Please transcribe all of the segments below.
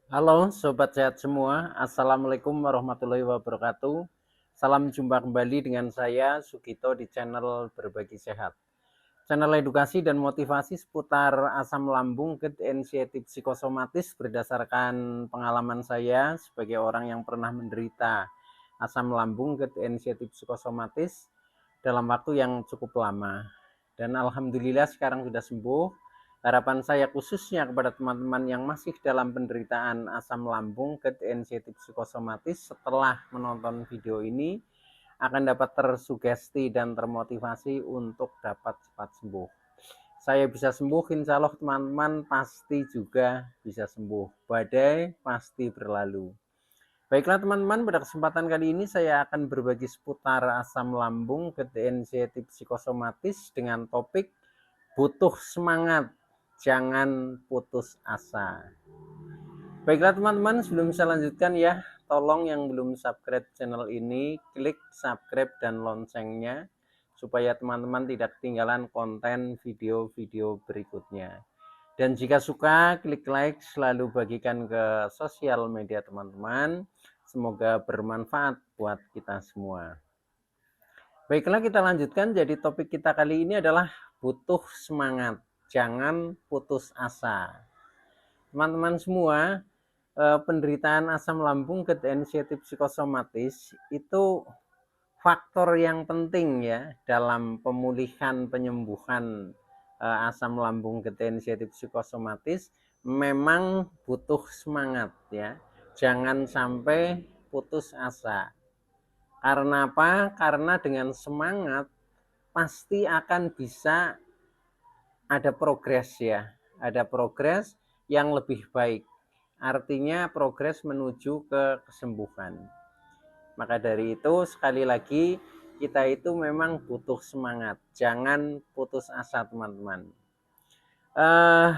Halo Sobat Sehat semua, Assalamualaikum warahmatullahi wabarakatuh. Salam jumpa kembali dengan saya Sugito di channel Berbagi Sehat. Channel edukasi dan motivasi seputar asam lambung, GERD, anxiety psikosomatis berdasarkan pengalaman saya sebagai orang yang pernah menderita asam lambung, GERD, anxiety psikosomatis dalam waktu yang cukup lama. Dan alhamdulillah sekarang sudah sembuh. Harapan saya khususnya kepada teman-teman yang masih dalam penderitaan asam lambung, GERD, anxiety psikosomatis setelah menonton video ini akan dapat tersugesti dan termotivasi untuk dapat cepat sembuh. Saya bisa sembuh, insya Allah teman-teman pasti juga bisa sembuh. Badai pasti berlalu. Baiklah teman-teman, pada kesempatan kali ini saya akan berbagi seputar asam lambung, GERD, anxiety psikosomatis dengan topik butuh semangat, jangan putus asa. Baiklah teman-teman, sebelum saya lanjutkan ya, tolong yang belum subscribe channel ini, klik subscribe dan loncengnya, supaya teman-teman tidak ketinggalan konten video-video berikutnya. Dan jika suka, klik like, selalu bagikan ke sosial media teman-teman. Semoga bermanfaat buat kita semua. Baiklah kita lanjutkan, jadi topik kita kali ini adalah butuh semangat, jangan putus asa. Teman-teman semua, penderitaan asam lambung, GERD, anxiety psikosomatis itu faktor yang penting ya dalam pemulihan penyembuhan asam lambung, GERD, anxiety psikosomatis. Memang butuh semangat ya, jangan sampai putus asa. Karena apa? Karena dengan semangat pasti akan bisa ada progres ya, ada progres yang lebih baik. Artinya progres menuju ke kesembuhan. Maka dari itu sekali lagi kita itu memang butuh semangat. Jangan putus asa teman-teman. Eh,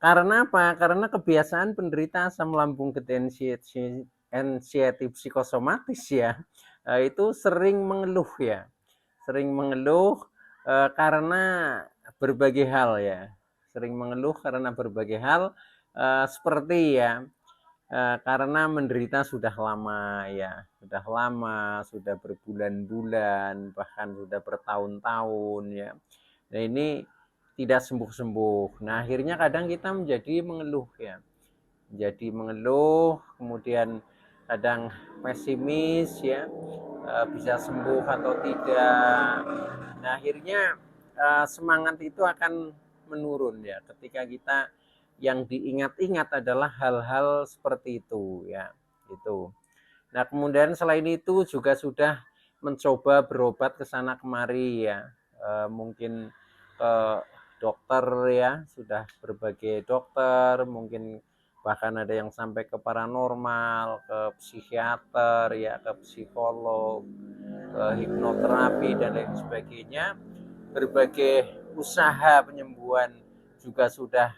karena apa? Karena kebiasaan penderita asam lambung, GERD, anxiety psikosomatis ya, itu sering mengeluh ya. Sering mengeluh karena berbagai hal ya. Sering mengeluh karena berbagai hal seperti ya, karena menderita sudah lama ya, sudah berbulan-bulan, bahkan sudah bertahun-tahun ya. Nah ini tidak sembuh-sembuh. Nah akhirnya kadang kita menjadi mengeluh ya, menjadi mengeluh, kemudian kadang pesimis ya, bisa sembuh atau tidak. Nah akhirnya semangat itu akan menurun ya ketika kita yang diingat-ingat adalah hal-hal seperti itu ya itu. Nah kemudian selain itu juga sudah mencoba berobat ke sana kemari ya, mungkin ke dokter ya, sudah berbagai dokter, mungkin bahkan ada yang sampai ke paranormal, ke psikiater ya, ke psikolog, ke hipnoterapi dan lain sebagainya. Berbagai usaha penyembuhan juga sudah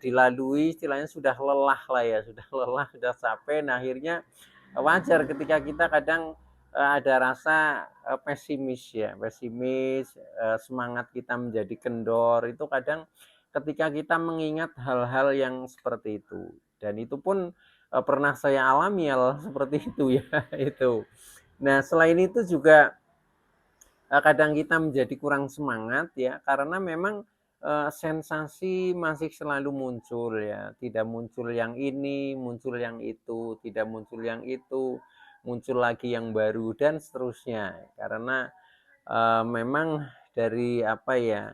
dilalui, istilahnya sudah lelah lah ya, sudah lelah, sudah capek. Nah akhirnya wajar ketika kita kadang ada rasa pesimis ya, pesimis, semangat kita menjadi kendor. Itu kadang ketika kita mengingat hal-hal yang seperti itu. Dan itu pun pernah saya alami hal seperti itu ya itu. Nah selain itu juga kadang kita menjadi kurang semangat ya karena memang sensasi masih selalu muncul ya, tidak muncul yang ini, muncul yang itu, tidak muncul yang itu, muncul lagi yang baru dan seterusnya. Karena memang dari apa ya,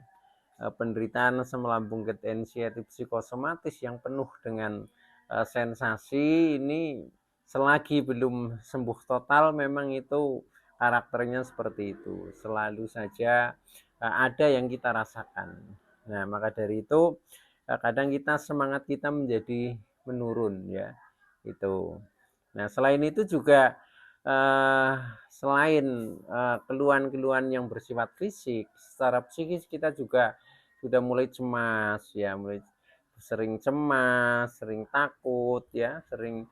penderitaan asam lambung, GERD, anxiety psikosomatis yang penuh dengan sensasi ini, selagi belum sembuh total memang itu karakternya seperti itu, selalu saja ada yang kita rasakan. Nah maka dari itu kadang kita semangat kita menjadi menurun ya itu. Nah selain itu juga selain keluhan-keluhan yang bersifat fisik, secara psikis kita juga sudah mulai cemas ya, mulai sering cemas, sering takut ya, sering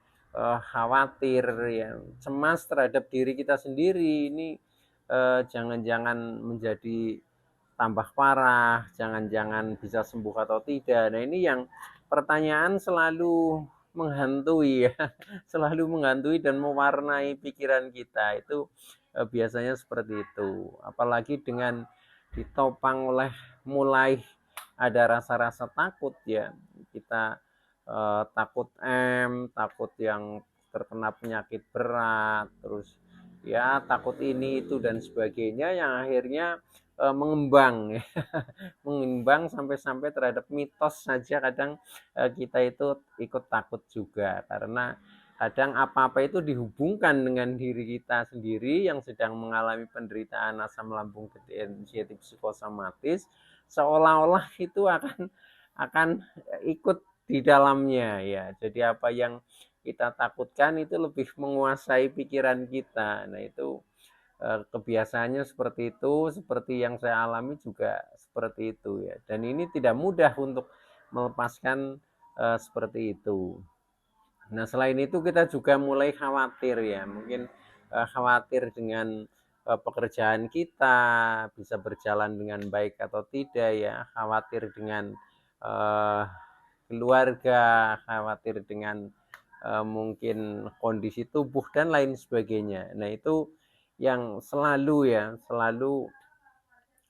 khawatir ya, cemas terhadap diri kita sendiri. Ini jangan-jangan menjadi tambah parah, jangan-jangan bisa sembuh atau tidak. Nah ini yang pertanyaan selalu menghantui ya, selalu menghantui dan mewarnai pikiran kita. Itu biasanya seperti itu. Apalagi dengan ditopang oleh mulai ada rasa-rasa takut ya. Kita takut takut yang terkena penyakit berat, terus ya takut ini itu dan sebagainya yang akhirnya mengembang ya. Mengembang sampai-sampai terhadap mitos saja kadang kita itu ikut takut juga karena kadang apa-apa itu dihubungkan dengan diri kita sendiri yang sedang mengalami penderitaan asam lambung degeneratif psikosomatis, seolah-olah itu akan ikut di dalamnya ya. Jadi apa yang kita takutkan itu lebih menguasai pikiran kita. Nah, itu kebiasaannya seperti itu, seperti yang saya alami juga seperti itu ya. Dan ini tidak mudah untuk melepaskan seperti itu. Nah, selain itu kita juga mulai khawatir ya, mungkin khawatir dengan pekerjaan kita bisa berjalan dengan baik atau tidak ya, khawatir dengan eh, keluarga, khawatir dengan mungkin kondisi tubuh dan lain sebagainya. Nah, itu yang selalu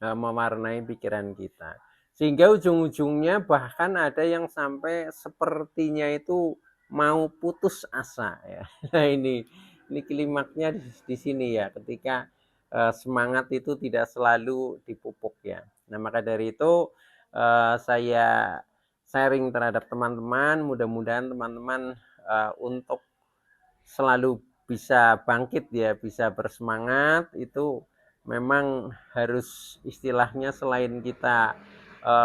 mewarnai pikiran kita. Sehingga ujung-ujungnya bahkan ada yang sampai sepertinya itu mau putus asa ya. Nah, ini klimaknya di sini ya, ketika semangat itu tidak selalu dipupuk ya. Nah, maka dari itu saya sharing terhadap teman-teman, mudah-mudahan teman-teman untuk selalu bisa bangkit ya, bisa bersemangat. Itu memang harus istilahnya selain kita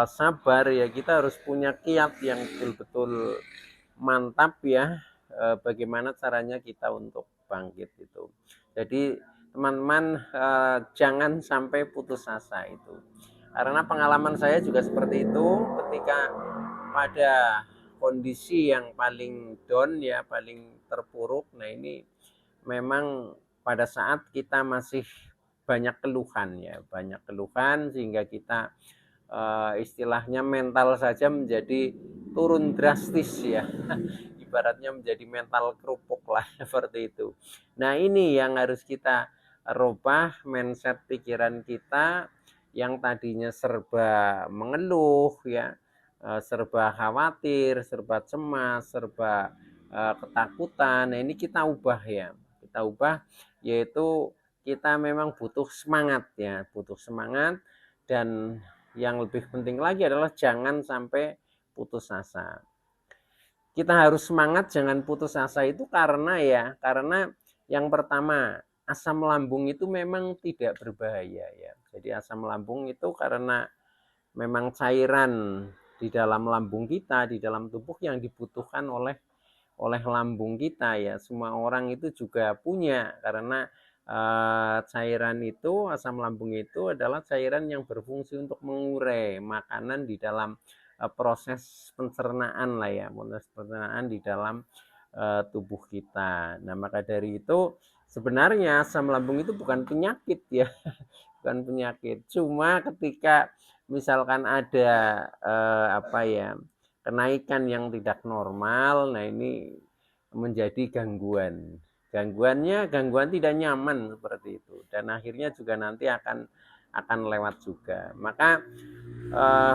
sabar ya, kita harus punya kiat yang betul-betul mantap ya, bagaimana caranya kita untuk bangkit itu. Jadi teman-teman jangan sampai putus asa itu. Karena pengalaman saya juga seperti itu ketika pada kondisi yang paling down ya, paling terpuruk. Nah, ini memang pada saat kita masih banyak keluhan ya, banyak keluhan sehingga kita istilahnya mental saja menjadi turun drastis ya. Ibaratnya menjadi mental kerupuk lah seperti itu. Nah, ini yang harus kita rubah mindset pikiran kita yang tadinya serba mengeluh ya, serba khawatir, serba cemas, serba ketakutan. Nah, ini kita ubah ya. Kita ubah yaitu kita memang butuh semangat ya, butuh semangat, dan yang lebih penting lagi adalah jangan sampai putus asa. Kita harus semangat, jangan putus asa itu karena yang pertama, asam lambung itu memang tidak berbahaya ya. Jadi asam lambung itu karena memang cairan di dalam lambung kita, di dalam tubuh yang dibutuhkan oleh lambung kita ya. Semua orang itu juga punya karena cairan itu, asam lambung itu adalah cairan yang berfungsi untuk mengurai makanan di dalam proses pencernaan lah ya, proses pencernaan di dalam tubuh kita. Nah, maka dari itu sebenarnya asam lambung itu bukan penyakit ya, bukan penyakit. Cuma ketika misalkan ada apa ya, kenaikan yang tidak normal, nah ini menjadi gangguan. Gangguan tidak nyaman seperti itu, dan akhirnya juga nanti akan lewat juga. Maka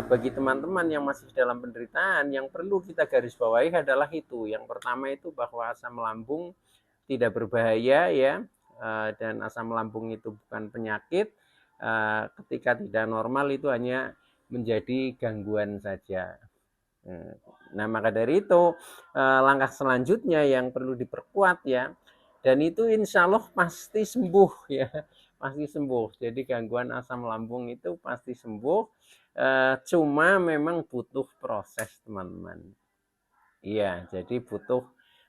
bagi teman-teman yang masih dalam penderitaan, yang perlu kita garis bawahi adalah itu. Yang pertama itu bahwa asam lambung tidak berbahaya ya, dan asam lambung itu bukan penyakit. Ketika tidak normal itu hanya menjadi gangguan saja. Nah, maka dari itu langkah selanjutnya yang perlu diperkuat ya, dan itu insya Allah pasti sembuh ya, pasti sembuh. Jadi gangguan asam lambung itu pasti sembuh, cuma memang butuh proses teman-teman. Iya, jadi butuh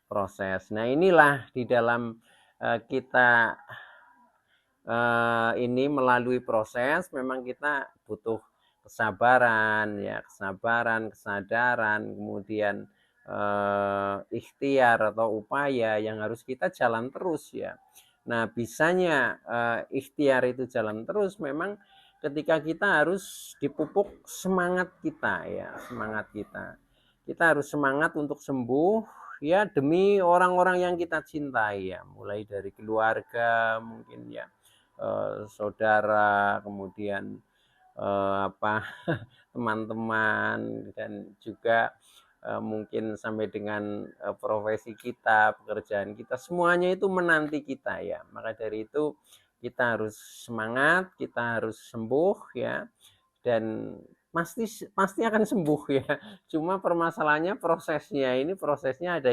proses. Nah, inilah di dalam kita ini melalui proses, memang kita butuh kesabaran ya, kesabaran, kesadaran, kemudian ikhtiar atau upaya yang harus kita jalan terus ya. Nah, bisanya ikhtiar itu jalan terus memang ketika kita harus dipupuk semangat kita ya, semangat kita. Kita harus semangat untuk sembuh ya demi orang-orang yang kita cintai ya, mulai dari keluarga mungkin ya, saudara, kemudian apa teman-teman, dan juga mungkin sampai dengan profesi kita, pekerjaan kita, semuanya itu menanti kita ya. Maka dari itu kita harus semangat, kita harus sembuh ya, dan pasti pasti akan sembuh ya. Cuma permasalahannya prosesnya ada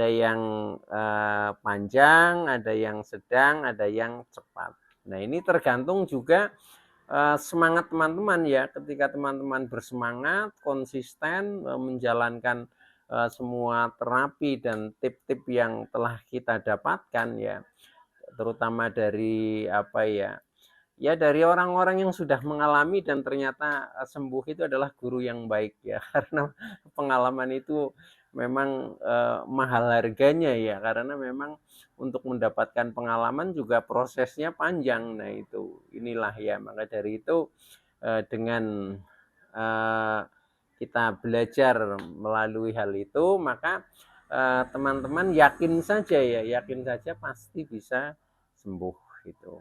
yang panjang, ada yang sedang, ada yang cepat. Nah, ini tergantung juga semangat teman-teman ya. Ketika teman-teman bersemangat, konsisten menjalankan semua terapi dan tip-tip yang telah kita dapatkan ya, terutama dari apa ya, ya dari orang-orang yang sudah mengalami dan ternyata sembuh, itu adalah guru yang baik ya. Karena pengalaman itu memang mahal harganya ya, karena memang untuk mendapatkan pengalaman juga prosesnya panjang. Nah itu inilah ya, maka dari itu dengan eh, kita belajar melalui hal itu, maka teman-teman yakin saja pasti bisa sembuh gitu.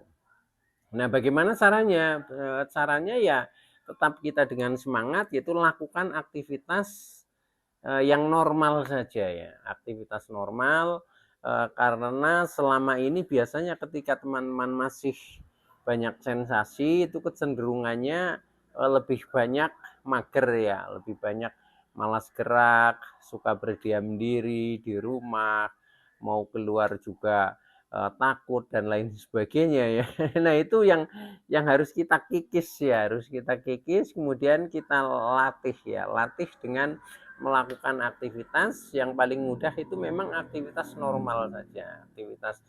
Nah, bagaimana caranya? Caranya ya tetap kita dengan semangat, yaitu lakukan aktivitas yang normal saja ya, aktivitas normal, karena selama ini biasanya ketika teman-teman masih banyak sensasi, itu kecenderungannya lebih banyak mager ya, lebih banyak malas gerak, suka berdiam diri di rumah, mau keluar juga takut dan lain sebagainya ya. Nah, itu yang harus kita kikis ya, harus kita kikis, kemudian kita latih ya, latih dengan melakukan aktivitas yang paling mudah. Itu memang aktivitas normal saja, aktivitas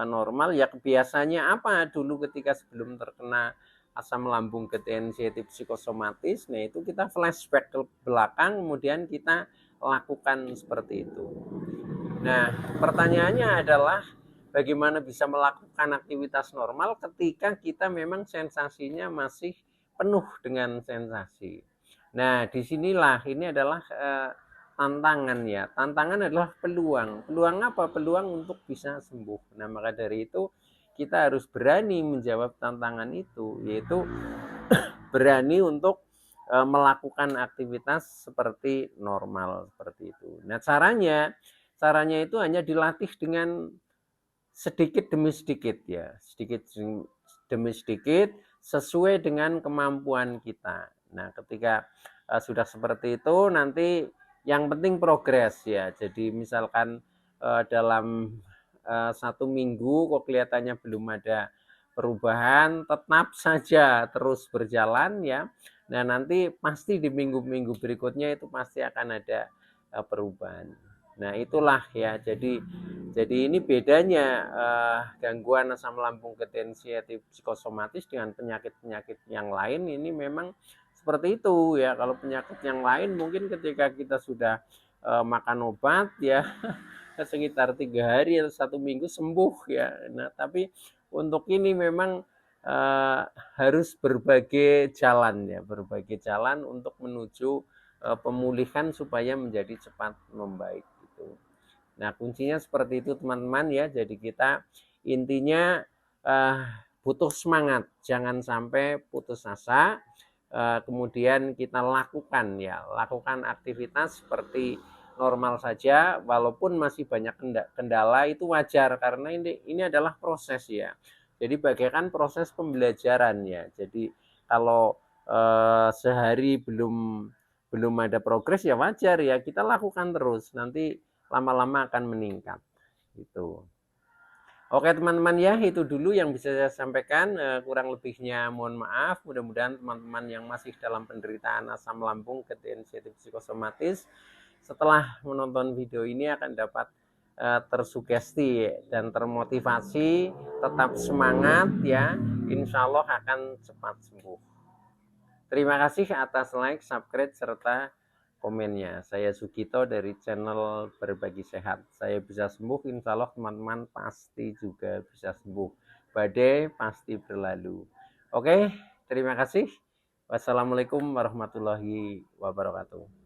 normal ya. Biasanya apa dulu ketika sebelum terkena asam lambung ketensiatif psikosomatis, nah itu kita flashback ke belakang, kemudian kita lakukan seperti itu. Nah, pertanyaannya adalah bagaimana bisa melakukan aktivitas normal ketika kita memang sensasinya masih penuh dengan sensasi. Nah, disinilah ini adalah tantangan ya. Tantangan adalah peluang. Peluang apa? Peluang untuk bisa sembuh. Nah, maka dari itu kita harus berani menjawab tantangan itu, yaitu berani untuk melakukan aktivitas seperti normal seperti itu. Nah, caranya itu hanya dilatih dengan sedikit demi sedikit ya, sedikit demi sedikit sesuai dengan kemampuan kita. Nah, ketika sudah seperti itu, nanti yang penting progres ya. Jadi misalkan dalam 1 minggu kok kelihatannya belum ada perubahan, tetap saja terus berjalan ya. Nah, nanti pasti di minggu-minggu berikutnya itu pasti akan ada perubahan. Nah, itulah ya. Jadi ini bedanya gangguan asam lambung ketensiatif psikosomatis dengan penyakit-penyakit yang lain. Ini memang seperti itu ya. Kalau penyakit yang lain mungkin ketika kita sudah makan obat ya sekitar 3 hari atau 1 minggu sembuh ya. Nah, tapi untuk ini memang harus berbagai jalan ya, berbagai jalan untuk menuju pemulihan supaya menjadi cepat membaik gitu. Nah, kuncinya seperti itu teman-teman ya. Jadi kita intinya eh, butuh semangat, jangan sampai putus asa. Kemudian kita lakukan ya, lakukan aktivitas seperti normal saja, walaupun masih banyak kendala, itu wajar karena ini adalah proses ya. Jadi bagaikan proses pembelajaran ya. Jadi kalau sehari belum ada progres ya wajar ya, kita lakukan terus, nanti lama-lama akan meningkat gitu. Oke teman-teman ya, itu dulu yang bisa saya sampaikan, kurang lebihnya mohon maaf. Mudah-mudahan teman-teman yang masih dalam penderitaan asam lambung ketensiatif psikosomatis setelah menonton video ini akan dapat tersugesti dan termotivasi, tetap semangat ya, insya Allah akan cepat sembuh. Terima kasih atas like, subscribe, serta komennya. Saya Sugito dari channel Berbagi Sehat. Saya bisa sembuh, insya Allah teman-teman pasti juga bisa sembuh. Badai pasti berlalu. Oke, terima kasih. Wassalamualaikum warahmatullahi wabarakatuh.